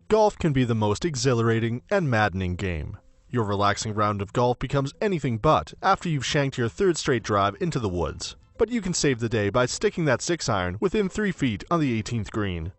Golf can be the most exhilarating and maddening game. Your relaxing round of golf becomes anything but after you've shanked your third straight drive into the woods. But you can save the day by sticking that 6-iron within 3 feet on the 18th green.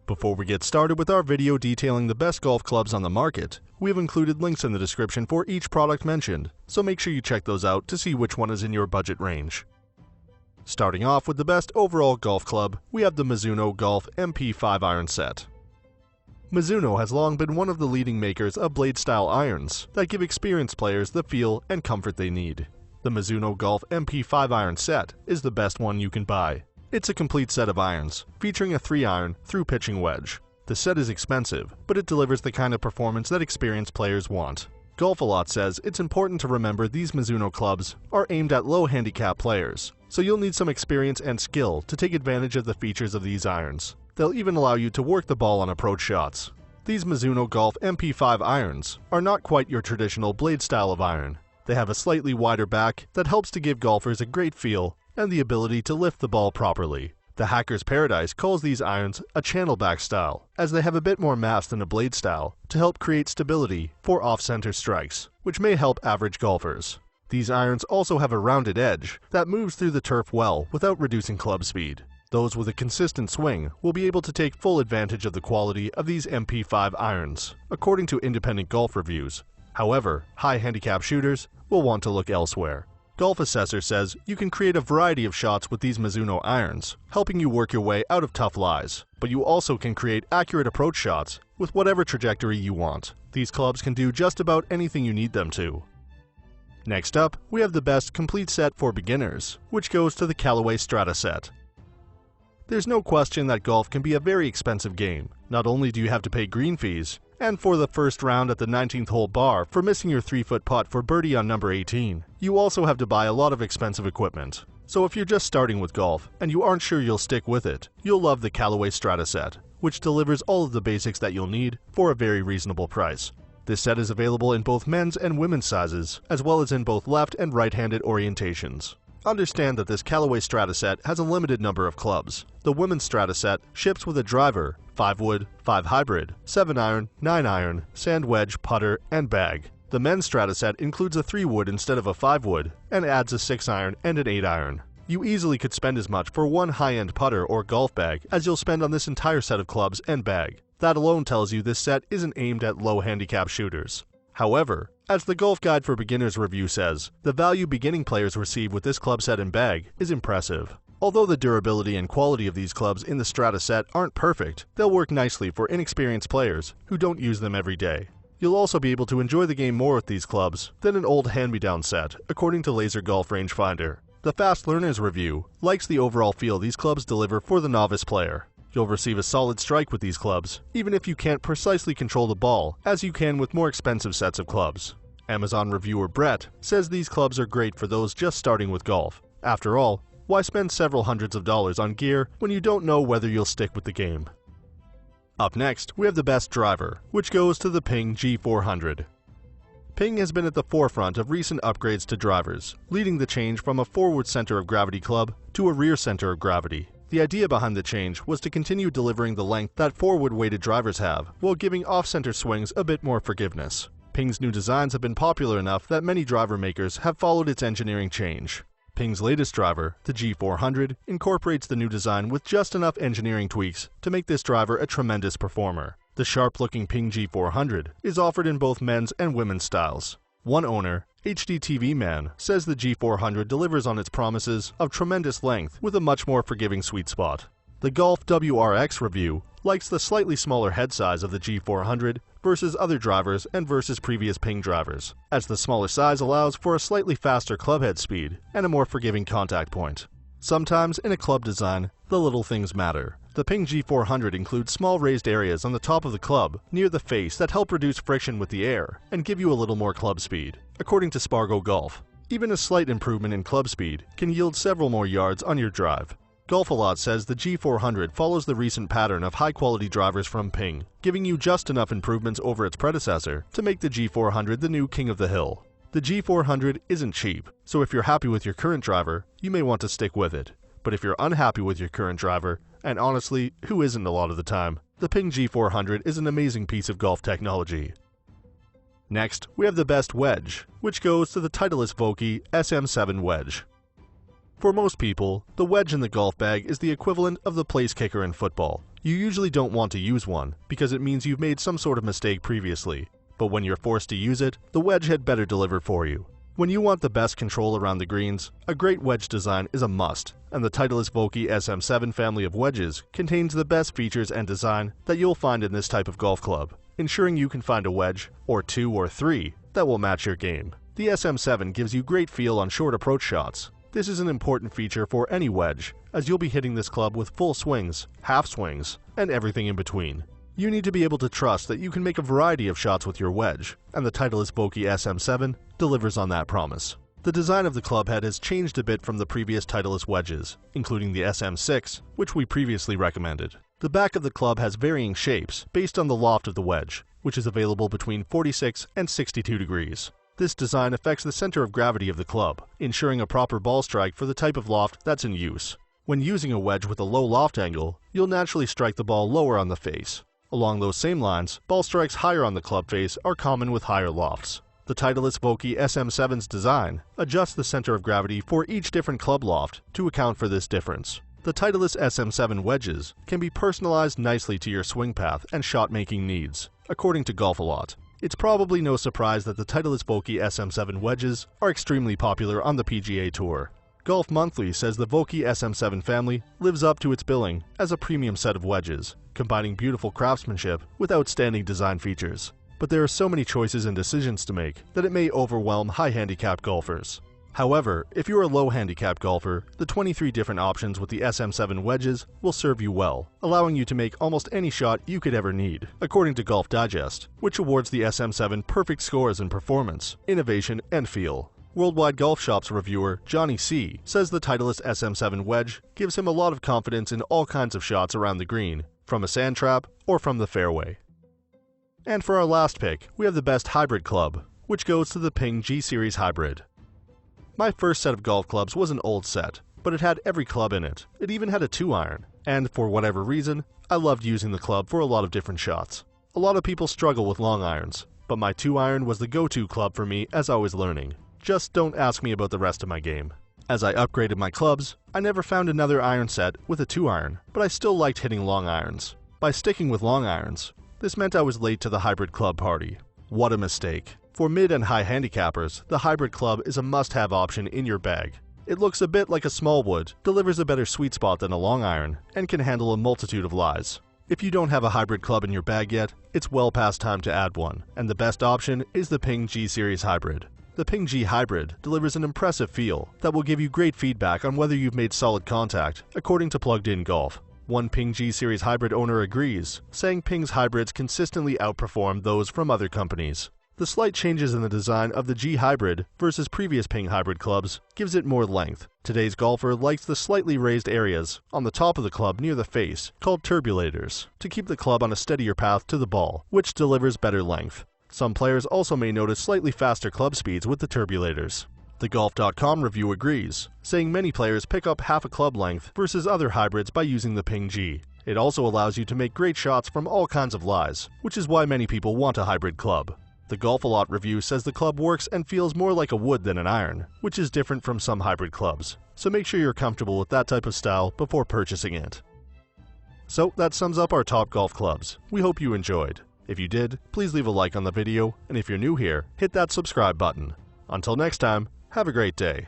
Before we get started with our video detailing the best golf clubs on the market, we have included links in the description for each product mentioned, so make sure you check those out to see which one is in your budget range. Starting off with the best overall golf club, we have the Mizuno Golf MP 5-iron set. Mizuno has long been one of the leading makers of blade-style irons that give experienced players the feel and comfort they need. The Mizuno Golf MP 5-iron set is the best one you can buy. It's a complete set of irons, featuring a 3-iron through pitching wedge. The set is expensive, but it delivers the kind of performance that experienced players want. Golf-A-Lot says it's important to remember these Mizuno clubs are aimed at low handicap players, so you'll need some experience and skill to take advantage of the features of these irons. They'll even allow you to work the ball on approach shots. These Mizuno Golf MP5 irons are not quite your traditional blade style of iron. They have a slightly wider back that helps to give golfers a great feel and the ability to lift the ball properly. The Hacker's Paradise calls these irons a channel back style, as they have a bit more mass than a blade style to help create stability for off-center strikes, which may help average golfers. These irons also have a rounded edge that moves through the turf well without reducing club speed. Those with a consistent swing will be able to take full advantage of the quality of these MP5 irons, according to independent golf reviews. However, high handicap shooters will want to look elsewhere. Golf Assessor says you can create a variety of shots with these Mizuno irons, helping you work your way out of tough lies, but you also can create accurate approach shots with whatever trajectory you want. These clubs can do just about anything you need them to. Next up, we have the best complete set for beginners, which goes to the Callaway Strata set. There's no question that golf can be a very expensive game. Not only do you have to pay green fees, and for the first round at the 19th hole bar for missing your 3-foot putt for birdie on number 18, you also have to buy a lot of expensive equipment. So if you're just starting with golf and you aren't sure you'll stick with it, you'll love the Callaway Strata set, which delivers all of the basics that you'll need for a very reasonable price. This set is available in both men's and women's sizes, as well as in both left and right-handed orientations. Understand that this Callaway Strata set has a limited number of clubs. The women's Strata set ships with a driver, 5-wood, 5-hybrid, 7-iron, 9-iron, sand wedge, putter, and bag. The men's Strata set includes a 3-wood instead of a 5-wood, and adds a 6-iron and an 8-iron. You easily could spend as much for one high-end putter or golf bag as you'll spend on this entire set of clubs and bag. That alone tells you this set isn't aimed at low handicap shooters. However, as the Golf Guide for Beginners review says, the value beginning players receive with this club set and bag is impressive. Although the durability and quality of these clubs in the Strata set aren't perfect, they'll work nicely for inexperienced players who don't use them every day. You'll also be able to enjoy the game more with these clubs than an old hand-me-down set, according to Laser Golf Rangefinder. The Fast Learners review likes the overall feel these clubs deliver for the novice player. You'll receive a solid strike with these clubs, even if you can't precisely control the ball as you can with more expensive sets of clubs. Amazon reviewer Brett says these clubs are great for those just starting with golf. After all, why spend several hundreds of dollars on gear when you don't know whether you'll stick with the game? Up next, we have the best driver, which goes to the Ping G400. Ping has been at the forefront of recent upgrades to drivers, leading the change from a forward center of gravity club to a rear center of gravity. The idea behind the change was to continue delivering the length that forward-weighted drivers have, while giving off-center swings a bit more forgiveness. Ping's new designs have been popular enough that many driver makers have followed its engineering change. Ping's latest driver, the G400, incorporates the new design with just enough engineering tweaks to make this driver a tremendous performer. The sharp-looking Ping G400 is offered in both men's and women's styles. One owner, HDTV Man, says the G400 delivers on its promises of tremendous length with a much more forgiving sweet spot. The Golf WRX review likes the slightly smaller head size of the G400 versus other drivers and versus previous Ping drivers, as the smaller size allows for a slightly faster clubhead speed and a more forgiving contact point. Sometimes in a club design, the little things matter. The Ping G400 includes small raised areas on the top of the club near the face that help reduce friction with the air and give you a little more club speed, according to Spargo Golf. Even a slight improvement in club speed can yield several more yards on your drive. Golf-A-Lot says the G400 follows the recent pattern of high-quality drivers from Ping, giving you just enough improvements over its predecessor to make the G400 the new king of the hill. The G400 isn't cheap, so if you're happy with your current driver, you may want to stick with it. But if you're unhappy with your current driver, And honestly, who isn't a lot of the time? The Ping G400 is an amazing piece of golf technology. Next, we have the best wedge, which goes to the Titleist Vokey SM7 wedge. For most people, the wedge in the golf bag is the equivalent of the place kicker in football. You usually don't want to use one, because it means you've made some sort of mistake previously. But when you're forced to use it, the wedge had better deliver for you. When you want the best control around the greens, a great wedge design is a must, and the Titleist Vokey SM7 family of wedges contains the best features and design that you'll find in this type of golf club, ensuring you can find a wedge, or two or three, that will match your game. The SM7 gives you great feel on short approach shots. This is an important feature for any wedge, as you'll be hitting this club with full swings, half swings, and everything in between. You need to be able to trust that you can make a variety of shots with your wedge, and the Titleist Vokey SM7 delivers on that promise. The design of the club head has changed a bit from the previous Titleist wedges, including the SM6, which we previously recommended. The back of the club has varying shapes based on the loft of the wedge, which is available between 46 and 62 degrees. This design affects the center of gravity of the club, ensuring a proper ball strike for the type of loft that's in use. When using a wedge with a low loft angle, you'll naturally strike the ball lower on the face. Along those same lines, ball strikes higher on the club face are common with higher lofts. The Titleist Vokey SM7's design adjusts the center of gravity for each different club loft to account for this difference. The Titleist SM7 wedges can be personalized nicely to your swing path and shot-making needs, according to Golf-A-Lot. It's probably no surprise that the Titleist Vokey SM7 wedges are extremely popular on the PGA Tour. Golf Monthly says the Vokey SM7 family lives up to its billing as a premium set of wedges, combining beautiful craftsmanship with outstanding design features. But there are so many choices and decisions to make that it may overwhelm high-handicap golfers. However, if you're a low-handicap golfer, the 23 different options with the SM7 wedges will serve you well, allowing you to make almost any shot you could ever need, according to Golf Digest, which awards the SM7 perfect scores in performance, innovation, and feel. Worldwide Golf Shop's reviewer, Johnny C., says the Titleist SM7 wedge gives him a lot of confidence in all kinds of shots around the green, from a sand trap or from the fairway. And for our last pick, we have the best hybrid club, which goes to the Ping G Series Hybrid. My first set of golf clubs was an old set, but it had every club in it. It even had a 2-iron, and for whatever reason, I loved using the club for a lot of different shots. A lot of people struggle with long irons, but my 2-iron was the go-to club for me as I was learning. Just don't ask me about the rest of my game. As I upgraded my clubs, I never found another iron set with a 2-iron, but I still liked hitting long irons. By sticking with long irons, this meant I was late to the hybrid club party. What a mistake. For mid and high handicappers, the hybrid club is a must-have option in your bag. It looks a bit like a small wood, delivers a better sweet spot than a long iron, and can handle a multitude of lies. If you don't have a hybrid club in your bag yet, it's well past time to add one, and the best option is the Ping G Series Hybrid. The Ping G Hybrid delivers an impressive feel that will give you great feedback on whether you've made solid contact, according to Plugged In Golf. One Ping G Series Hybrid owner agrees, saying Ping's hybrids consistently outperform those from other companies. The slight changes in the design of the G Hybrid versus previous Ping hybrid clubs gives it more length. Today's golfer likes the slightly raised areas on the top of the club near the face, called turbulators, to keep the club on a steadier path to the ball, which delivers better length. Some players also may notice slightly faster club speeds with the turbulators. The Golf.com review agrees, saying many players pick up half a club length versus other hybrids by using the Ping G. It also allows you to make great shots from all kinds of lies, which is why many people want a hybrid club. The Golf-A-Lot review says the club works and feels more like a wood than an iron, which is different from some hybrid clubs, so make sure you're comfortable with that type of style before purchasing it. So that sums up our top golf clubs. We hope you enjoyed. If you did, please leave a like on the video, and if you're new here, hit that subscribe button. Until next time, have a great day.